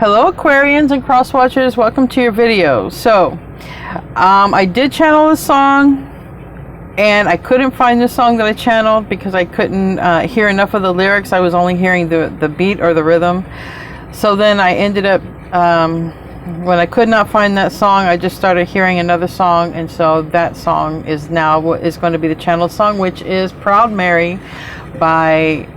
Hello Aquarians and cross watchers, welcome to your video. So I did channel the song and I couldn't find the song that I channeled because I couldn't hear enough of the lyrics. I was only hearing the beat or the rhythm. So then I ended up when I could not find that song, I just started hearing another song, and so that song is now what is going to be the channeled song, which is Proud Mary by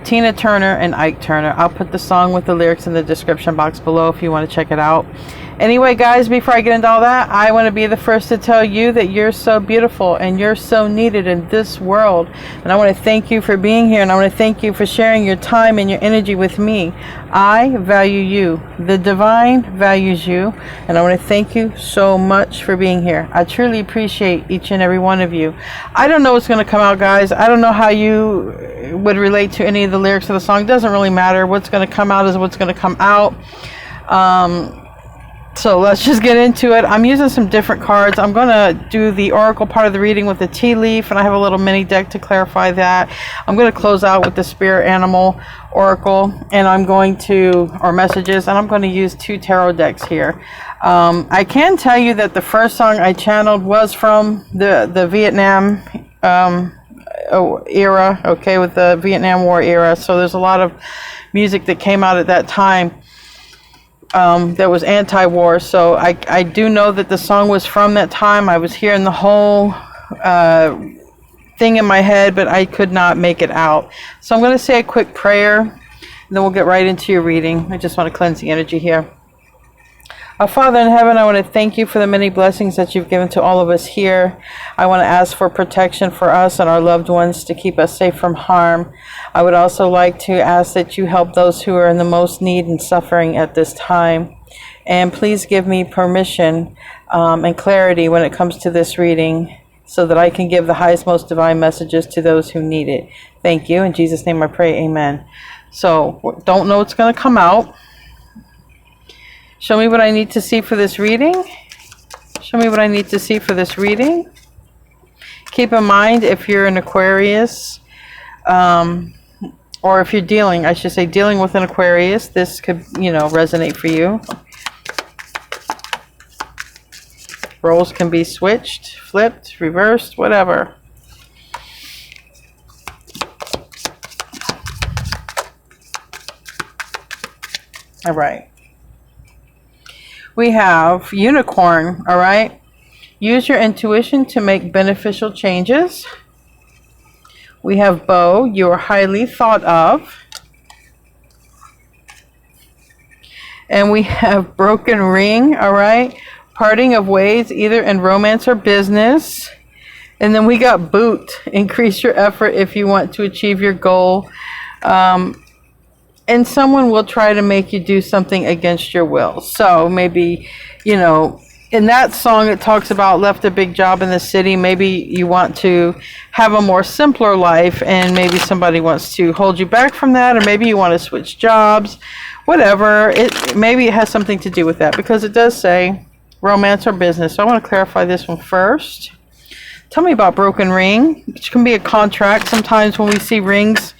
Tina Turner and Ike Turner. I'll put the song with the lyrics in the description box below if you want to check it out. Anyway, guys, before I get into all that, I want to be the first to tell you that you're so beautiful and you're so needed in this world. And I want to thank you for being here, and I want to thank you for sharing your time and your energy with me. I value you. The divine values you, and I want to thank you so much for being here. I truly appreciate each and every one of you. I don't know what's going to come out, guys. I don't know how you would relate to any of the lyrics of the song. It doesn't really matter. What's going to come out is what's going to come out. So let's just get into it. I'm using some different cards. I'm going to do the oracle part of the reading with the tea leaf, and I have a little mini deck to clarify that. I'm going to close out with the spirit animal oracle, and I'm going to, or messages, and I'm going to use 2 tarot decks here. I can tell you that the first song I channeled was from the Vietnam era, okay, with the Vietnam War era. So there's a lot of music that came out at that time that was anti-war, so I do know that the song was from that time. I was hearing the whole thing in my head, but I could not make it out. So I'm going to say a quick prayer, and then we'll get right into your reading. I just want to cleanse the energy here. Our Father in heaven, I want to thank you for the many blessings that you've given to all of us here. I want to ask for protection for us and our loved ones to keep us safe from harm. I would also like to ask that you help those who are in the most need and suffering at this time. And please give me permission and clarity when it comes to this reading, so that I can give the highest, most divine messages to those who need it. Thank you. In Jesus' name I pray, amen. So, don't know what's going to come out. Show me what I need to see for this reading. Show me what I need to see for this reading. Keep in mind, if you're an Aquarius, or if you're dealing, I should say dealing with an Aquarius, this could, resonate for you. Roles can be switched, flipped, reversed, whatever. All right. We have unicorn, all right? Use your intuition to make beneficial changes. We have bow, you are highly thought of. And we have broken ring, all right? Parting of ways, either in romance or business. And then we got boot, increase your effort if you want to achieve your goal. And someone will try to make you do something against your will. So maybe, in that song it talks about left a big job in the city. Maybe you want to have a more simpler life, and maybe somebody wants to hold you back from that, or maybe you want to switch jobs, whatever. Maybe it has something to do with that, because it does say romance or business. So I want to clarify this one first. Tell me about broken ring, which can be a contract. Sometimes when we see rings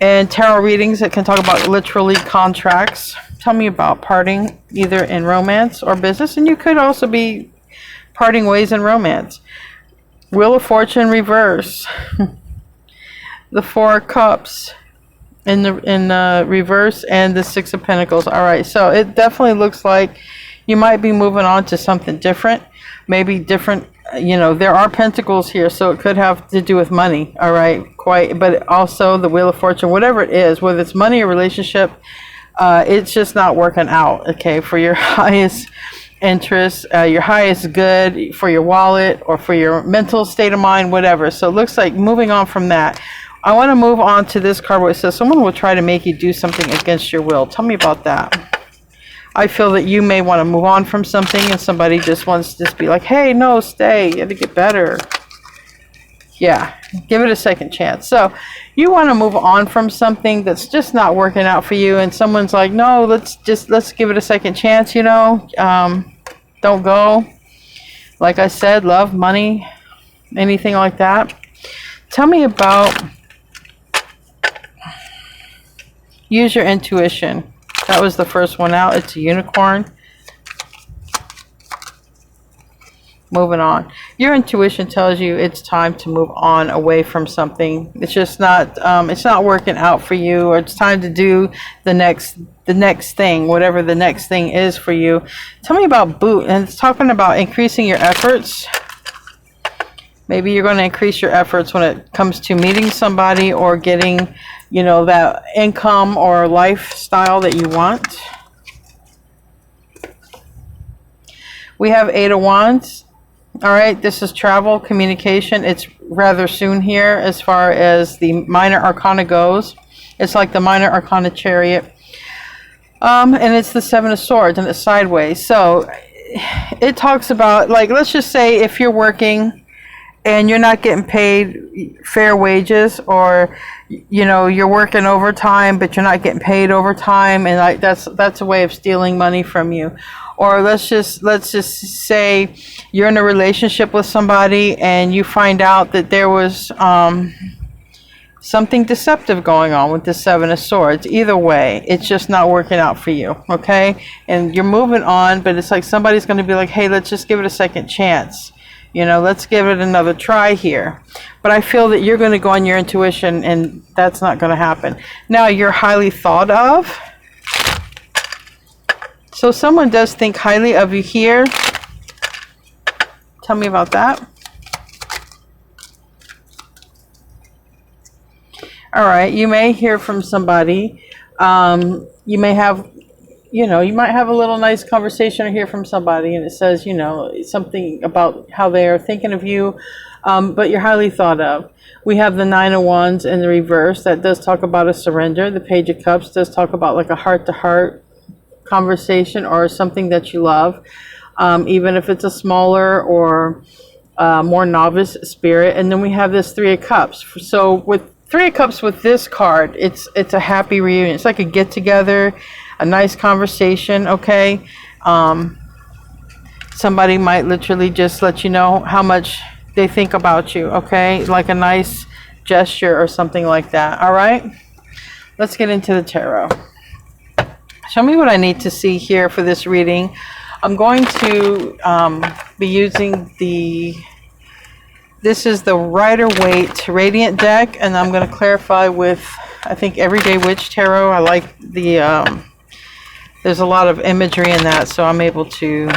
and tarot readings, it can talk about literally contracts. Tell me about parting, either in romance or business. And you could also be parting ways in romance. Wheel of Fortune reverse. The 4 of Cups in the reverse, and the 6 of Pentacles. All right, so it definitely looks like you might be moving on to something different. Maybe different, there are pentacles here, so it could have to do with money, all right, but also the Wheel of Fortune, whatever it is, whether it's money or relationship, it's just not working out, okay, for your highest interest, your highest good, for your wallet, or for your mental state of mind, whatever. So it looks like moving on from that. I want to move on to this card where it says someone will try to make you do something against your will. Tell me about that. I feel that you may want to move on from something, and somebody just wants to just be like, hey, no, stay, you have to get better. Yeah, give it a second chance. So you want to move on from something that's just not working out for you, and someone's like, no, let's give it a second chance, don't go. Like I said, love, money, anything like that. Tell me about use your intuition. That was the first one out. It's a unicorn. Moving on. Your intuition tells you it's time to move on away from something. It's just not it's not working out for you, or it's time to do the next thing, whatever the next thing is for you. Tell me about boot. And it's talking about increasing your efforts. Maybe you're going to increase your efforts when it comes to meeting somebody or getting, you know, that income or lifestyle that you want. We have 8 of Wands. All right, this is travel, communication. It's rather soon here as far as the minor arcana goes. It's like the minor arcana chariot. And it's the 7 of Swords, and it's sideways. So it talks about, like, let's just say if you're working and you're not getting paid fair wages, or, you know, you're working overtime but you're not getting paid overtime, and like that's a way of stealing money from you. Or let's just say you're in a relationship with somebody and you find out that there was something deceptive going on with the 7 of Swords. Either way, it's just not working out for you, okay? And you're moving on, but it's like somebody's going to be like, hey, let's just give it a second chance. You know, let's give it another try here. But I feel that you're going to go on your intuition, and that's not going to happen. Now, you're highly thought of. So someone does think highly of you here. Tell me about that. All right, you may hear from somebody. You may have, you know, you might have a little nice conversation or hear from somebody, and it says, you know, something about how they are thinking of you, but you're highly thought of. We have the 9 of Wands in the reverse. That does talk about a surrender. The Page of Cups does talk about like a heart-to-heart conversation or something that you love, even if it's a smaller or more novice spirit. And then we have this 3 of Cups. So with 3 of Cups with this card, it's a happy reunion. It's like a get-together, a nice conversation, okay? Somebody might literally just let you know how much they think about you, okay? Like a nice gesture or something like that, all right? Let's get into the tarot. Show me what I need to see here for this reading. I'm going to be using this is the Rider-Waite Radiant deck, and I'm going to clarify with, I think, Everyday Witch Tarot. I like the, there's a lot of imagery in that, so I'm able to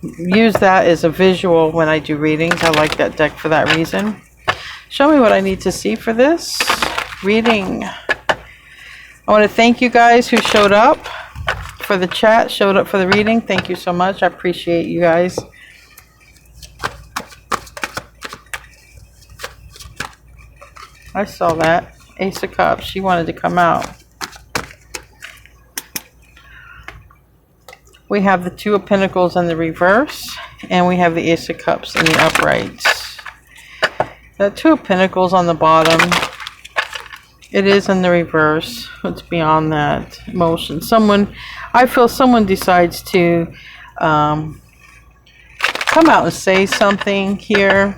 use that as a visual when I do readings. I like that deck for that reason. Show me what I need to see for this reading. I want to thank you guys who showed up for the chat, showed up for the reading. Thank you so much. I appreciate you guys. I saw that. Ace of Cups. She wanted to come out. We have the 2 of Pentacles in the reverse, and we have the Ace of Cups in the uprights. The 2 of Pentacles on the bottom. It is in the reverse. It's beyond that emotion. I feel someone decides to come out and say something here.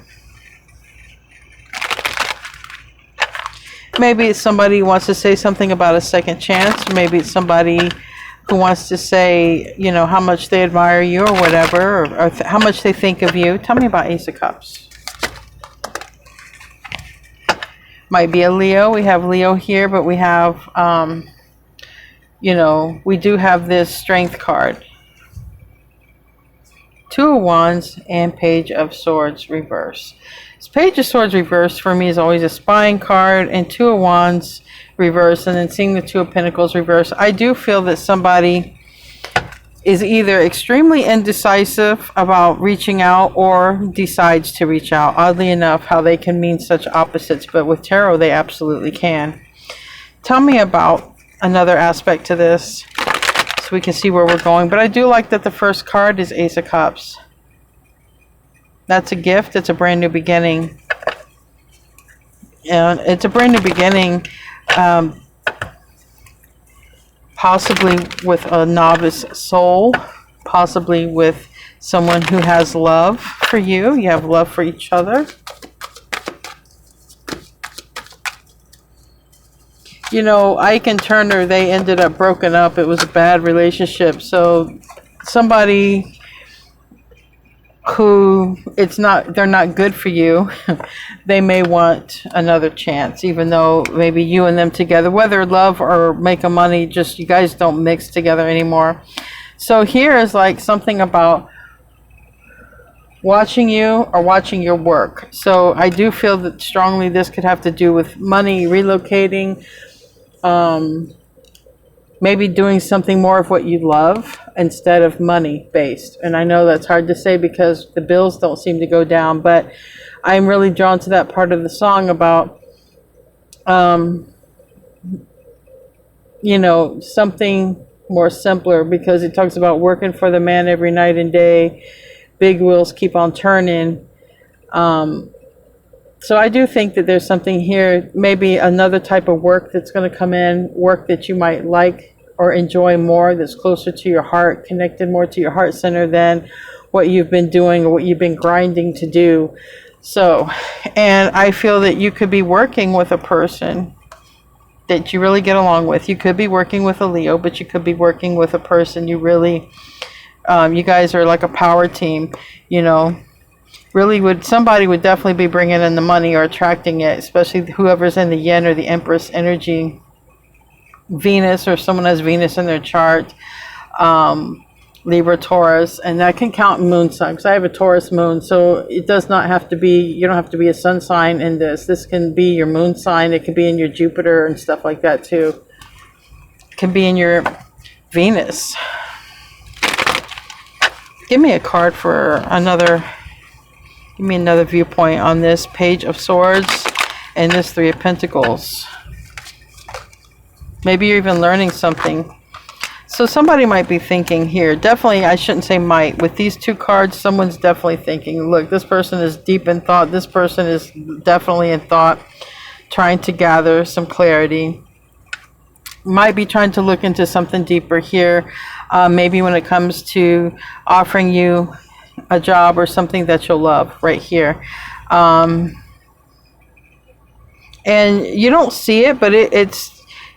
Maybe it's somebody who wants to say something about a second chance. Maybe it's somebody who wants to say, you know, how much they admire you or whatever, or how much they think of you. Tell me about Ace of Cups. Might be a Leo. We have Leo here, but we have, you know, we do have this Strength card. 2 of Wands and Page of Swords reverse. This Page of Swords reverse for me is always a spying card, and 2 of Wands reverse, and then seeing the 2 of Pentacles reverse. I do feel that somebody is either extremely indecisive about reaching out or decides to reach out. Oddly enough, how they can mean such opposites, but with tarot they absolutely can. Tell me about another aspect to this so we can see where we're going. But I do like that the first card is Ace of Cups. That's a gift. It's a brand new beginning. And it's a brand new beginning, possibly with a novice soul, possibly with someone who has love for you. You have love for each other. Ike and Turner, they ended up broken up. It was a bad relationship. So somebody who they're not good for you, they may want another chance, even though maybe you and them together, whether love or making money, just you guys don't mix together anymore. So here is like something about watching you or watching your work. So I do feel that strongly this could have to do with money, relocating, maybe doing something more of what you love instead of money based. And I know that's hard to say because the bills don't seem to go down, but I'm really drawn to that part of the song about, something more simpler, because it talks about working for the man every night and day. Big wheels keep on turning. So I do think that there's something here, maybe another type of work that's going to come in, work that you might like or enjoy more, that's closer to your heart, connected more to your heart center than what you've been doing or what you've been grinding to do. So, and I feel that you could be working with a person that you really get along with. You could be working with a Leo, but you could be working with a person you really, you guys are like a power team, somebody would definitely be bringing in the money or attracting it, especially whoever's in the yin or the Empress energy. Venus, or someone has Venus in their chart, Libra, Taurus, and that can count moon sign, because I have a Taurus moon, so it does not have to be, you don't have to be a sun sign in this. This can be your moon sign. It can be in your Jupiter and stuff like that too. It can be in your Venus. Give me a card for give me another viewpoint on this Page of Swords and this Three of Pentacles. Maybe you're even learning something. So somebody might be thinking here, definitely, I shouldn't say might, with these two cards, someone's definitely thinking, look, this person is deep in thought. This person is definitely in thought, trying to gather some clarity. Might be trying to look into something deeper here. Maybe when it comes to offering you a job or something that you'll love right here. And you don't see it, but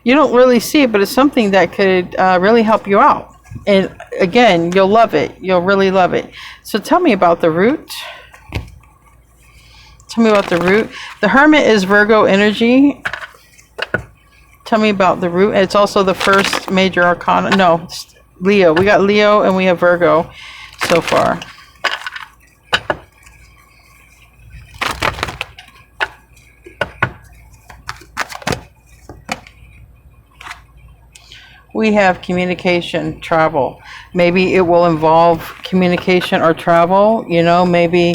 you don't really see it, but it's something that could really help you out. And again, you'll love it. You'll really love it. So tell me about the root. Tell me about the root. The Hermit is Virgo energy. Tell me about the root. It's also the first major arcana. No, it's Leo. We got Leo and we have Virgo so far. We have communication, travel. Maybe it will involve communication or travel. Maybe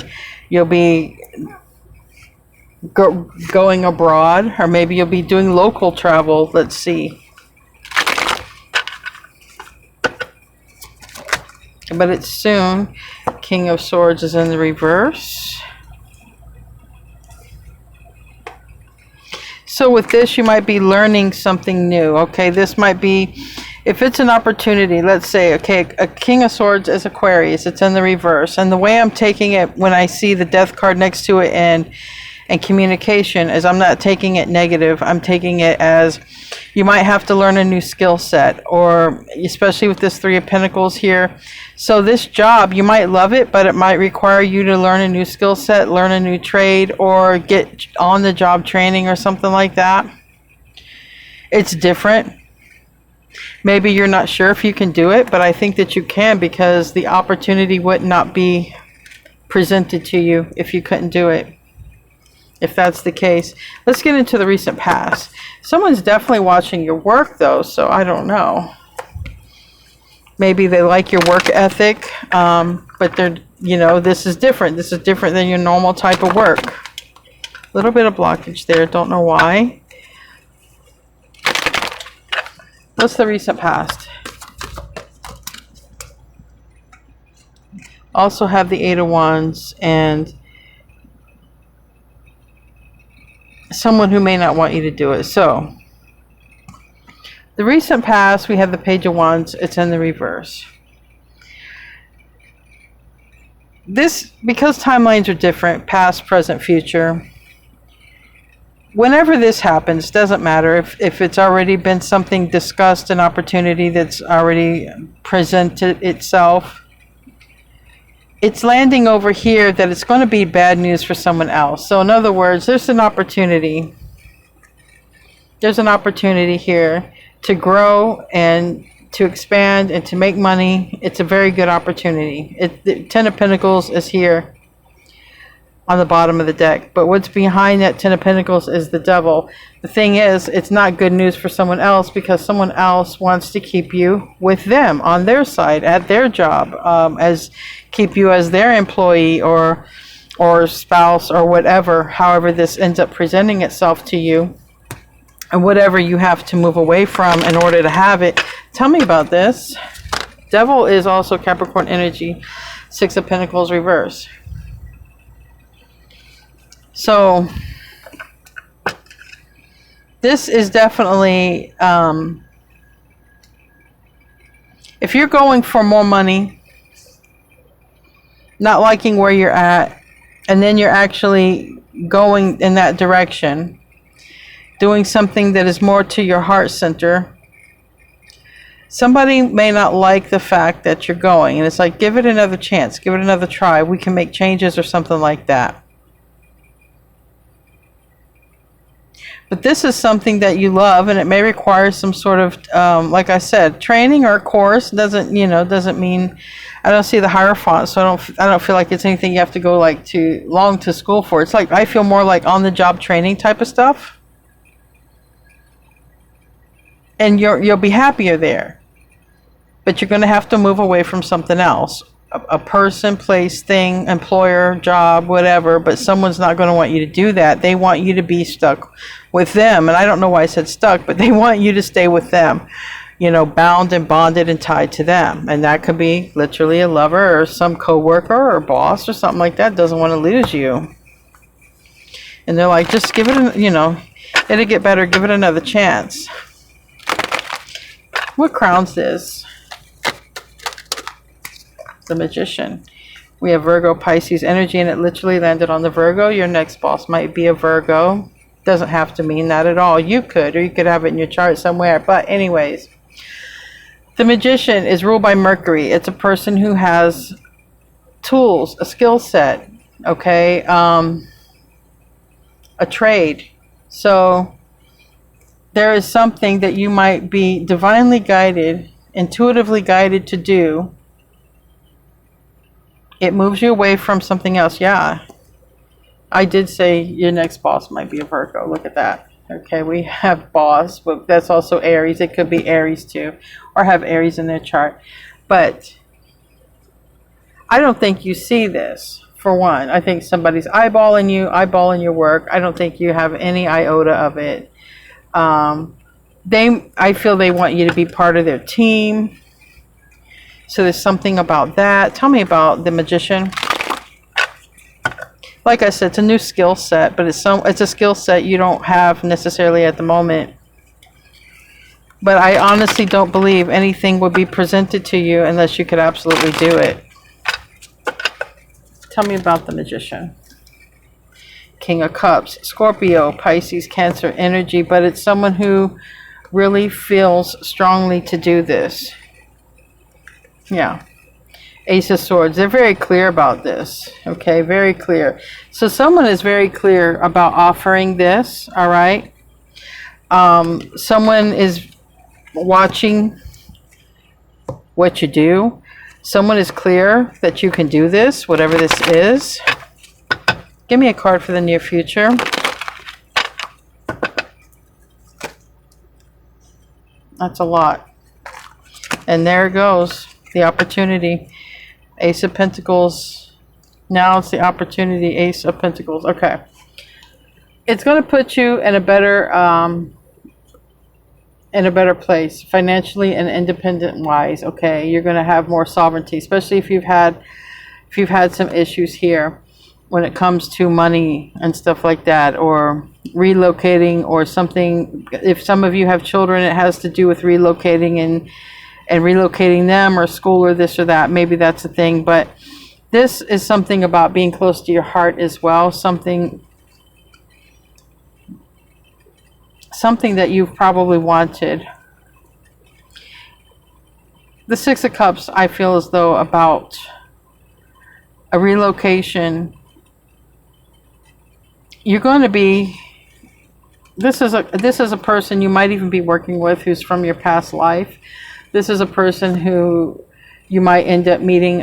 you'll be going abroad, or maybe you'll be doing local travel. Let's see. But it's soon. King of Swords is in the reverse. So with this, you might be learning something new. Okay, this might be, if it's an opportunity, let's say, okay, a King of Swords is Aquarius. It's in the reverse. And the way I'm taking it when I see the Death card next to it and communication is, I'm not taking it negative. I'm taking it as you might have to learn a new skill set, or especially with this Three of Pentacles here. So this job, you might love it, but it might require you to learn a new skill set, learn a new trade, or get on the job training or something like that. It's different. Maybe you're not sure if you can do it, but I think that you can, because the opportunity would not be presented to you if you couldn't do it. If that's the case. Let's get into the recent past. Someone's definitely watching your work though, so I don't know. Maybe they like your work ethic, but they're, this is different. This is different than your normal type of work. A little bit of blockage there, don't know why. What's the recent past? Also have the Eight of Wands and someone who may not want you to do it. So the recent past, we have the Page of Wands. It's in the reverse. This, because timelines are different, past, present, future, whenever this happens, doesn't matter if it's already been something discussed, an opportunity that's already presented itself, it's landing over here that it's going to be bad news for someone else. So in other words, there's an opportunity. There's an opportunity here to grow and to expand and to make money. It's a very good opportunity. The Ten of Pentacles is here on the bottom of the deck, but what's behind that Ten of Pentacles is the Devil. The thing is, it's not good news for someone else, because someone else wants to keep you with them on their side at their job, as keep you as their employee or spouse or whatever, however this ends up presenting itself to you, and whatever you have to move away from in order to have it. Tell me about this. Devil is also Capricorn energy, Six of Pentacles reverse. So this is definitely, if you're going for more money, not liking where you're at, and then you're actually going in that direction, doing something that is more to your heart center, somebody may not like the fact that you're going, and it's like, give it another chance, give it another try, we can make changes or something like that. But this is something that you love, and it may require some sort of, like I said, training or course. Doesn't mean, I don't see the Hierophant, so I don't feel like it's anything you have to go like too long to school for. It's like, I feel more like on the job training type of stuff. And you'll be happier there. But you're going to have to move away from something else. A person, place, thing, employer, job, whatever, but someone's not going to want you to do that. They want you to be stuck with them. And I don't know why I said stuck, but they want you to stay with them, bound and bonded and tied to them. And that could be literally a lover or some coworker or boss or something like that, doesn't want to lose you. And they're like, just give it, it'll get better, give it another chance. What crowns this? The Magician. We have Virgo, Pisces energy, and it literally landed on the Virgo. Your next boss might be a Virgo. Doesn't have to mean that at all. You could, or you could have it in your chart somewhere. But anyways, the Magician is ruled by Mercury. It's a person who has tools, a skill set, okay, a trade. So there is something that you might be divinely guided, intuitively guided to do. It moves you away from something else. Yeah, I did say your next boss might be a Virgo. Look at that. Okay, we have boss, but that's also Aries. It could be Aries too, or have Aries in their chart. But I don't think you see this, for one. I think somebody's eyeballing you, eyeballing your work. I don't think you have any iota of it. I feel they want you to be part of their team. So there's something about that. Tell me about the Magician. Like I said, it's a new skill set, but it's a skill set you don't have necessarily at the moment. But I honestly don't believe anything would be presented to you unless you could absolutely do it. Tell me about the Magician. King of Cups, Scorpio, Pisces, Cancer energy, but it's someone who really feels strongly to do this. Yeah. Ace of Swords. They're very clear about this. Okay, very clear. So someone is very clear about offering this, all right? Someone is watching what you do. Someone is clear that you can do this, whatever this is. Give me a card for the near future. That's a lot. And there it goes. The opportunity. Ace of Pentacles. Now it's the opportunity. Ace of Pentacles. Okay. It's going to put you in a better place financially and independent wise. Okay. You're going to have more sovereignty, especially if you've had some issues here when it comes to money and stuff like that, or relocating or something. If some of you have children, it has to do with relocating and relocating them, or school, or this or that. Maybe that's a thing, but this is something about being close to your heart as well. Something something that you've probably wanted. The Six of Cups, I feel as though about a relocation. You're going to be, this is a person you might even be working with who's from your past life. This is a person who you might end up meeting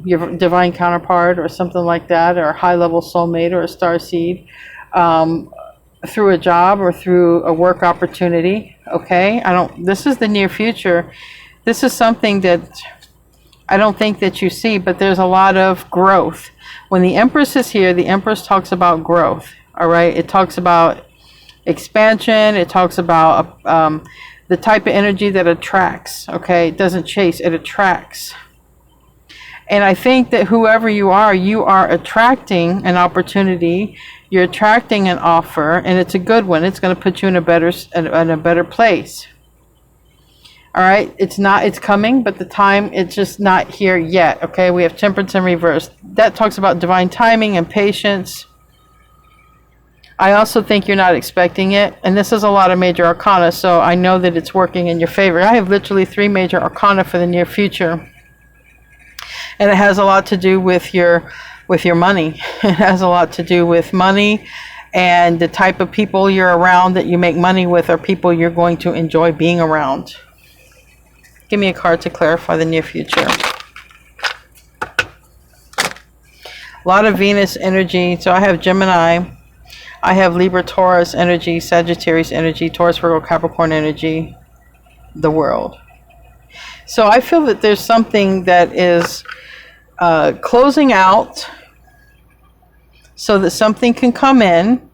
your divine counterpart or something like that, or a high-level soulmate or a starseed, through a job or through a work opportunity. Okay, this is the near future. This is something that I don't think that you see, but there's a lot of growth. When the Empress is here, the Empress talks about growth. All right, it talks about expansion. It talks about the type of energy that attracts. Okay, it doesn't chase, it attracts. And I think that whoever you are attracting an opportunity. You're attracting an offer, and it's a good one. It's going to put you in a better place. All right, it's coming, but the time, it's just not here yet. Okay, we have Temperance in reverse. That talks about divine timing and patience. I also think you're not expecting it, and this is a lot of major arcana, so I know that it's working in your favor. I have literally 3 major arcana for the near future, and it has a lot to do with your money. It has a lot to do with money, and the type of people you're around that you make money with are people you're going to enjoy being around. Give me a card to clarify the near future. A lot of Venus energy. So I have Gemini. I have Libra, Taurus energy, Sagittarius energy, Taurus, Virgo, Capricorn energy, the world. So I feel that there's something that is closing out so that something can come in.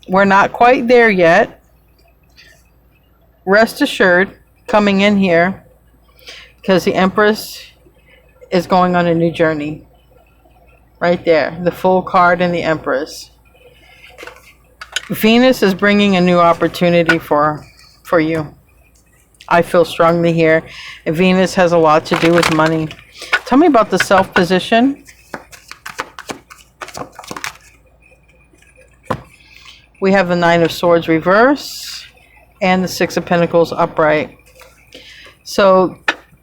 We're not quite there yet. Rest assured, coming in here, because the Empress is going on a new journey. Right there, the Fool card and the Empress. Venus is bringing a new opportunity for you. I feel strongly here. And Venus has a lot to do with money. Tell me about the Self position. We have the Nine of Swords reverse and the Six of Pentacles upright. So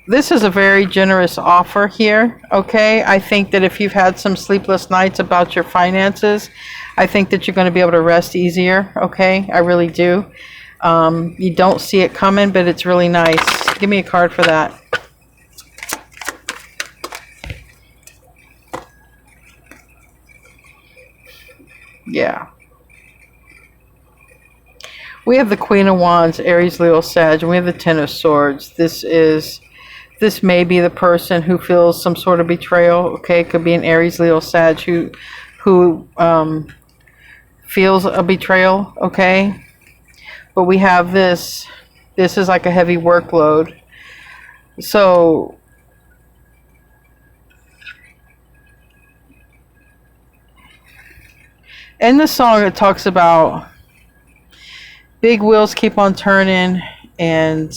this is a very generous offer here, okay? I think that if you've had some sleepless nights about your finances, I think that you're going to be able to rest easier, okay? I really do. You don't see it coming, but it's really nice. Give me a card for that. Yeah. We have the Queen of Wands, Aries, Leo, Sag, and we have the Ten of Swords. This may be the person who feels some sort of betrayal. Okay, it could be an Aries, Leo, Sag who feels a betrayal. Okay, but we have this. This is like a heavy workload. So in the song, it talks about big wheels keep on turning and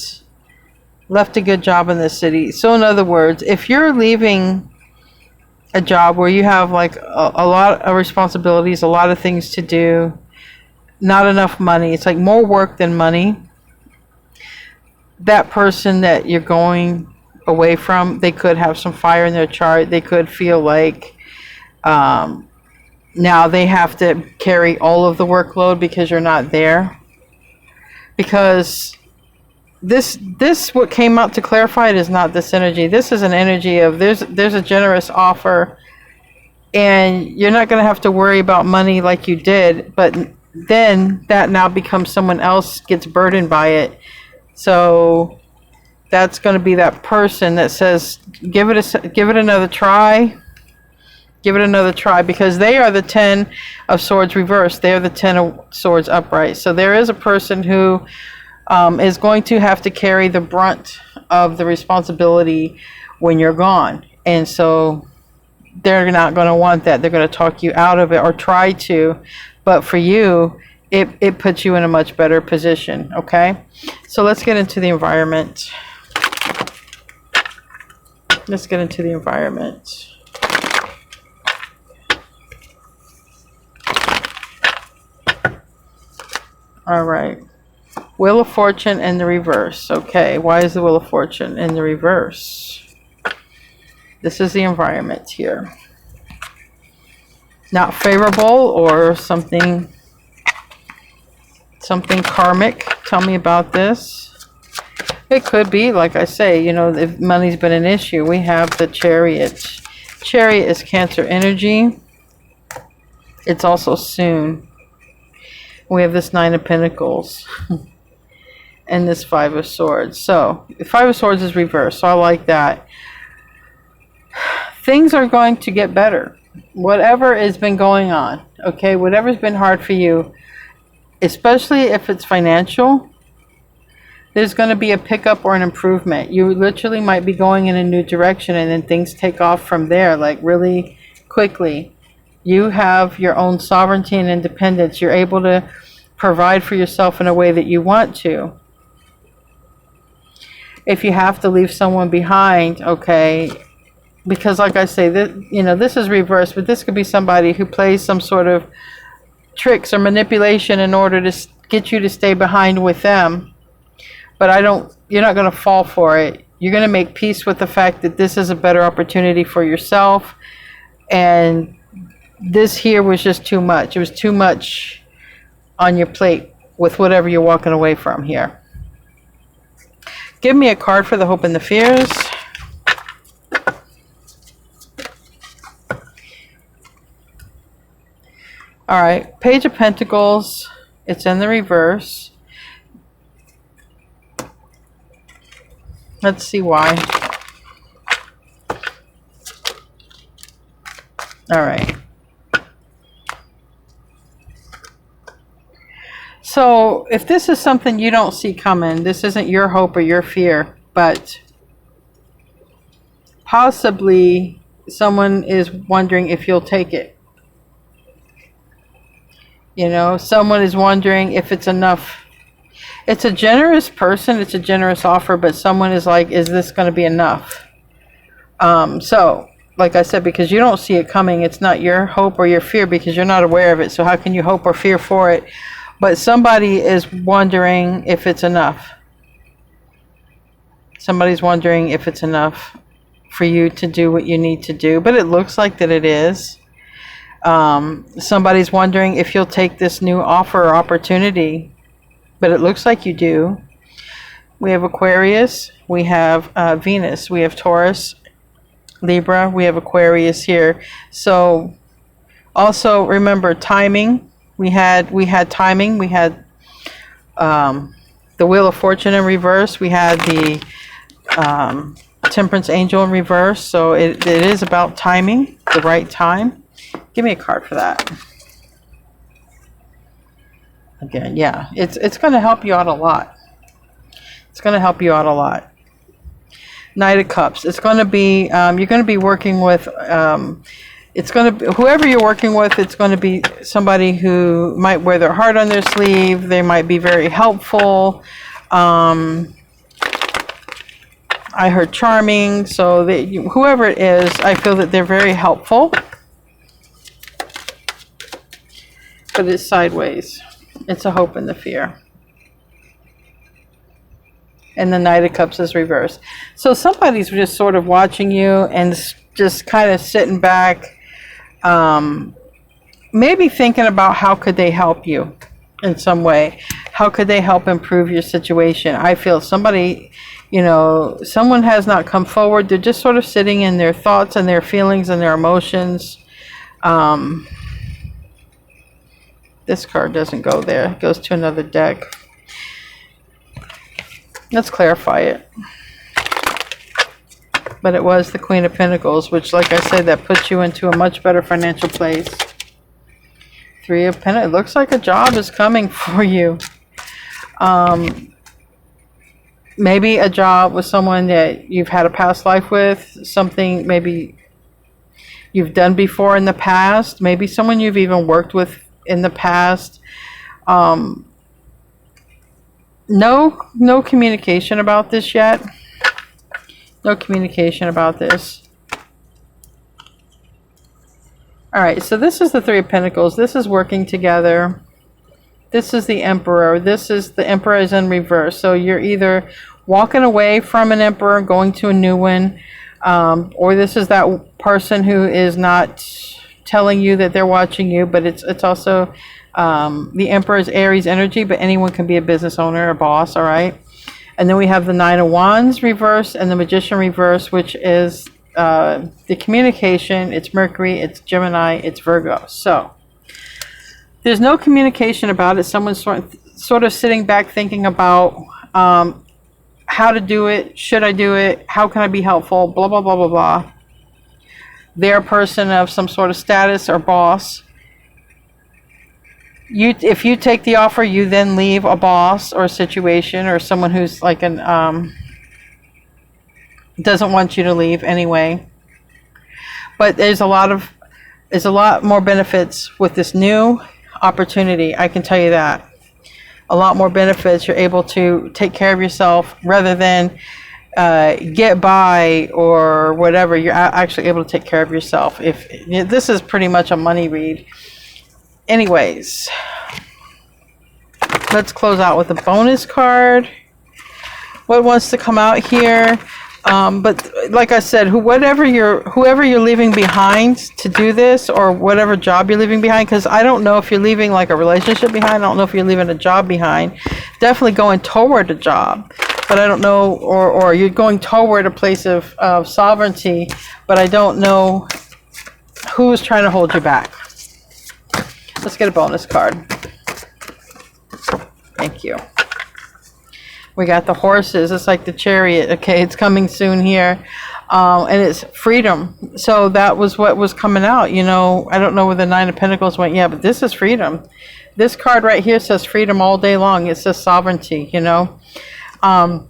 left a good job in the city. So in other words, if you're leaving a job where you have like a lot of responsibilities, a lot of things to do, not enough money, it's like more work than money, that person that you're going away from, they could have some fire in their chart. They could feel like now they have to carry all of the workload because you're not there. Because this what came out to clarify it is not this energy. This is an energy of there's a generous offer, and you're not going to have to worry about money like you did, but then that now becomes someone else gets burdened by it. So that's going to be that person that says give it another try. Give it another try, because they are the Ten of Swords reversed. They are the Ten of Swords upright. So there is a person who is going to have to carry the brunt of the responsibility when you're gone. And so they're not going to want that. They're going to talk you out of it or try to. But for you, it puts you in a much better position. Okay? So let's get into the environment. Let's get into the environment. All right. Wheel of Fortune in the reverse. Okay, why is the Wheel of Fortune in the reverse? This is the environment here. Not favorable or something karmic. Tell me about this. It could be, like I say, you know, if money's been an issue. We have the Chariot. Chariot is Cancer energy. It's also soon. We have this Nine of Pentacles. And this Five of Swords. So, the Five of Swords is reversed. So, I like that. Things are going to get better. Whatever has been going on. Okay, whatever's been hard for you. Especially if it's financial. There's going to be a pickup or an improvement. You literally might be going in a new direction and then things take off from there, like really quickly. You have your own sovereignty and independence. You're able to provide for yourself in a way that you want to. If you have to leave someone behind, okay, because like I say, this is reversed, but this could be somebody who plays some sort of tricks or manipulation in order to get you to stay behind with them. But you're not going to fall for it. You're going to make peace with the fact that this is a better opportunity for yourself. And this here was just too much. It was too much on your plate with whatever you're walking away from here. Give me a card for the hope and the fears. All right, Page of Pentacles. It's in the reverse. Let's see why. All right. So, if this is something you don't see coming, this isn't your hope or your fear, but possibly someone is wondering if you'll take it. You know, someone is wondering if it's enough. It's a generous person, it's a generous offer, but someone is like, is this going to be enough? So, like I said, because you don't see it coming, it's not your hope or your fear because you're not aware of it. So how can you hope or fear for it? But somebody is wondering if it's enough. Somebody's wondering if it's enough for you to do what you need to do. But it looks like that it is. Somebody's wondering if you'll take this new offer or opportunity. But it looks like you do. We have Aquarius. We have Venus. We have Taurus, Libra. We have Aquarius here. So also remember timing. We had timing. We had the Wheel of Fortune in reverse. We had the Temperance Angel in reverse. So it is about timing, the right time. Give me a card for that. Again, yeah, it's going to help you out a lot. It's going to help you out a lot. Knight of Cups. It's going to be you're going to be working with it's going to be whoever you're working with. It's going to be somebody who might wear their heart on their sleeve. They might be very helpful. I heard charming. So whoever it is, I feel that they're very helpful. But it's sideways. It's a hope and the fear. And the Knight of Cups is reversed. So somebody's just sort of watching you and just kind of sitting back. Maybe thinking about how could they help you in some way. How could they help improve your situation? I feel somebody, someone has not come forward. They're just sort of sitting in their thoughts and their feelings and their emotions. This card doesn't go there. It goes to another deck. Let's clarify it. But it was the Queen of Pentacles, which, like I said, that puts you into a much better financial place. Three of Pentacles. It looks like a job is coming for you. Maybe a job with someone that you've had a past life with. Something maybe you've done before in the past. Maybe someone you've even worked with in the past. No communication about this yet. No communication about this. Alright, so this is the Three of Pentacles. This is working together. This is the Emperor. This is the Emperor is in reverse. So you're either walking away from an Emperor, going to a new one, or this is that person who is not telling you that they're watching you, but it's also the Emperor is Aries energy, but anyone can be a business owner, a boss, all right? And then we have the Nine of Wands reverse and the Magician reverse, which is the communication. It's Mercury, it's Gemini, it's Virgo. So there's no communication about it. Someone's sort of sitting back thinking about how to do it. Should I do it? How can I be helpful? Blah, blah, blah, blah, blah. They're a person of some sort of status or boss. If you take the offer, you then leave a boss or a situation or someone who's like doesn't want you to leave anyway. But there's a lot more benefits with this new opportunity. I can tell you that. A lot more benefits. You're able to take care of yourself rather than get by or whatever. You're actually able to take care of yourself. If this is pretty much a money read. Anyways, let's close out with a bonus card. What wants to come out here? But like I said, whoever you're leaving behind to do this, or whatever job you're leaving behind, because I don't know if you're leaving like a relationship behind. I don't know if you're leaving a job behind. Definitely going toward a job, but I don't know, or you're going toward a place of sovereignty, but I don't know who's trying to hold you back. Let's get a bonus card. Thank you. We got the horses. It's like the chariot. Okay, it's coming soon here. And it's freedom. So that was what was coming out. You know, I don't know where the Nine of Pentacles went yet, but this is freedom. This card right here says freedom all day long. It says sovereignty, you know. And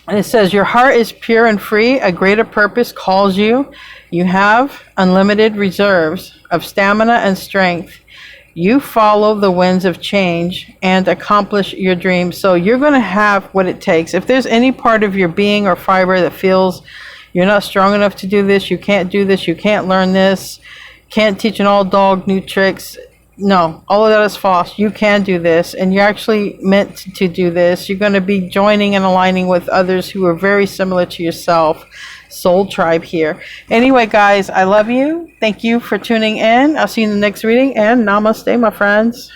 it says, your heart is pure and free. A greater purpose calls you. You have unlimited reserves of stamina and strength. You follow the winds of change and accomplish your dreams. So you're going to have what it takes. If there's any part of your being or fiber that feels you're not strong enough to do this, you can't do this, you can't learn this, can't teach an old dog new tricks. No, all of that is false. You can do this, and you're actually meant to do this. You're going to be joining and aligning with others who are very similar to yourself. Soul tribe here. Anyway, guys, I love you. Thank you for tuning in. I'll see you in the next reading, and namaste, my friends.